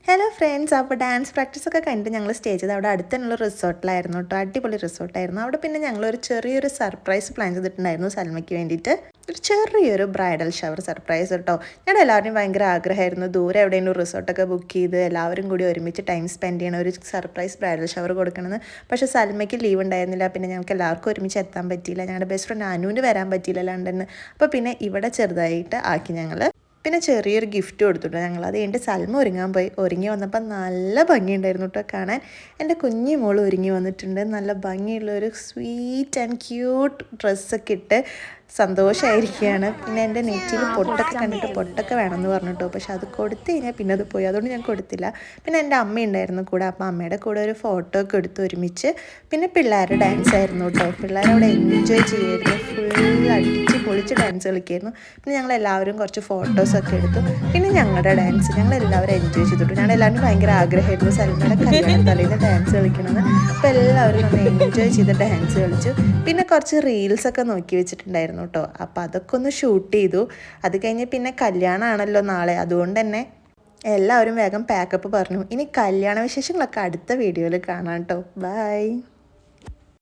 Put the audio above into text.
Hello friends, അപ്പോൾ dance പ്രാക്ടീസൊക്കെ കഴിഞ്ഞിട്ട് ഞങ്ങൾ സ്റ്റേ ചെയ്ത് അവിടെ അടുത്തുള്ള റിസോർട്ടിലായിരുന്നു കേട്ടോ. അടിപൊളി റിസോർട്ടായിരുന്നു. അവിടെ പിന്നെ ഞങ്ങളൊരു ചെറിയൊരു സർപ്രൈസ് പ്ലാൻ ചെയ്തിട്ടുണ്ടായിരുന്നു സൽമയ്ക്ക് വേണ്ടിയിട്ട്. ഒരു ചെറിയൊരു ബ്രൈഡൽ ഷവർ സർപ്രൈസ് കേട്ടോ. ഞങ്ങളുടെ എല്ലാവരുടെയും ഭയങ്കര ആഗ്രഹമായിരുന്നു ദൂരെ എവിടെയെങ്കിലും റിസോർട്ടൊക്കെ ബുക്ക് ചെയ്ത് എല്ലാവരും കൂടി ഒരുമിച്ച് ടൈം സ്പെൻഡ് ചെയ്യണം, ഒരു സർപ്രൈസ് ബ്രൈഡൽ ഷവർ കൊടുക്കണമെന്ന്. പക്ഷേ സൽമയ്ക്ക് ലീവ് ഉണ്ടായിരുന്നില്ല. പിന്നെ ഞങ്ങൾക്ക് എല്ലാവർക്കും ഒരുമിച്ച് എത്താൻ പറ്റിയില്ല. ഞങ്ങളുടെ ബെസ്റ്റ് ഫ്രണ്ട് അനുവിന് വരാൻ പറ്റിയില്ല ലണ്ടനിൽ. അപ്പോൾ പിന്നെ ഇവിടെ ചെറുതായിട്ട് ആക്കി ഞങ്ങൾ. പിന്നെ ചെറിയൊരു ഗിഫ്റ്റ് കൊടുത്തിട്ടു ഞങ്ങൾ. അത് കഴിഞ്ഞിട്ട് സൽമ ഒരുങ്ങാൻ പോയി. ഒരുങ്ങി വന്നപ്പോൾ നല്ല ഭംഗിയുണ്ടായിരുന്നു കേട്ടോ കാണാൻ. എൻ്റെ കുഞ്ഞു മോൾ ഒരുങ്ങി വന്നിട്ടുണ്ട്. നല്ല ഭംഗിയുള്ളൊരു സ്വീറ്റ് ആൻഡ് ക്യൂട്ട് ഡ്രസ്സൊക്കെ ഇട്ട് സന്തോഷമായിരിക്കുകയാണ്. പിന്നെ എൻ്റെ നെറ്റിയിൽ പൊട്ടൊക്കെ കണ്ടിട്ട് പൊട്ടൊക്കെ വേണമെന്ന് പറഞ്ഞിട്ടോ. പക്ഷെ അത് കൊടുത്തു കഴിഞ്ഞാൽ പിന്നെ അത് പോയി, അതുകൊണ്ട് ഞാൻ കൊടുത്തില്ല. പിന്നെ എൻ്റെ അമ്മ ഉണ്ടായിരുന്നു കൂടെ. അപ്പോൾ അമ്മയുടെ കൂടെ ഒരു ഫോട്ടോ ഒക്കെ എടുത്ത് ഒരുമിച്ച്. പിന്നെ പിള്ളേരുടെ ഡാൻസ് ആയിരുന്നു കേട്ടോ. പിള്ളേരവിടെ എൻജോയ് ചെയ്യുമായിരുന്നു. ഫുൾ അടിച്ച് പൊളിച്ച് ഡാൻസ് കളിക്കുമായിരുന്നു. പിന്നെ ഞങ്ങളെല്ലാവരും കുറച്ച് ഫോട്ടോസൊക്കെ എടുത്തു. പിന്നെ ഞങ്ങളുടെ ഡാൻസ് ഞങ്ങളെല്ലാവരും എൻജോയ് ചെയ്തിട്ടു. ഞങ്ങളെല്ലാവരും ഭയങ്കര ആഗ്രഹമായിരുന്നു സൽമയുടെ കല്യാണ തലേന്ന് ഡാൻസ് കളിക്കണമെന്ന്. അപ്പോൾ എല്ലാവരും നമ്മൾ എൻജോയ് ചെയ്ത് ഡാൻസ് കളിച്ചു. പിന്നെ കുറച്ച് റീൽസൊക്കെ നോക്കി വെച്ചിട്ടുണ്ടായിരുന്നു കേട്ടോ. അപ്പോൾ അതൊക്കെ ഒന്ന് ഷൂട്ട് ചെയ്തു. അത് കഴിഞ്ഞ് പിന്നെ കല്യാണമാണല്ലോ നാളെ, അതുകൊണ്ട് തന്നെ എല്ലാവരും വേഗം പാക്കപ്പ് പറഞ്ഞു. ഇനി കല്യാണ വിശേഷങ്ങളൊക്കെ അടുത്ത വീഡിയോയിൽ കാണാം കേട്ടോ. ബൈ.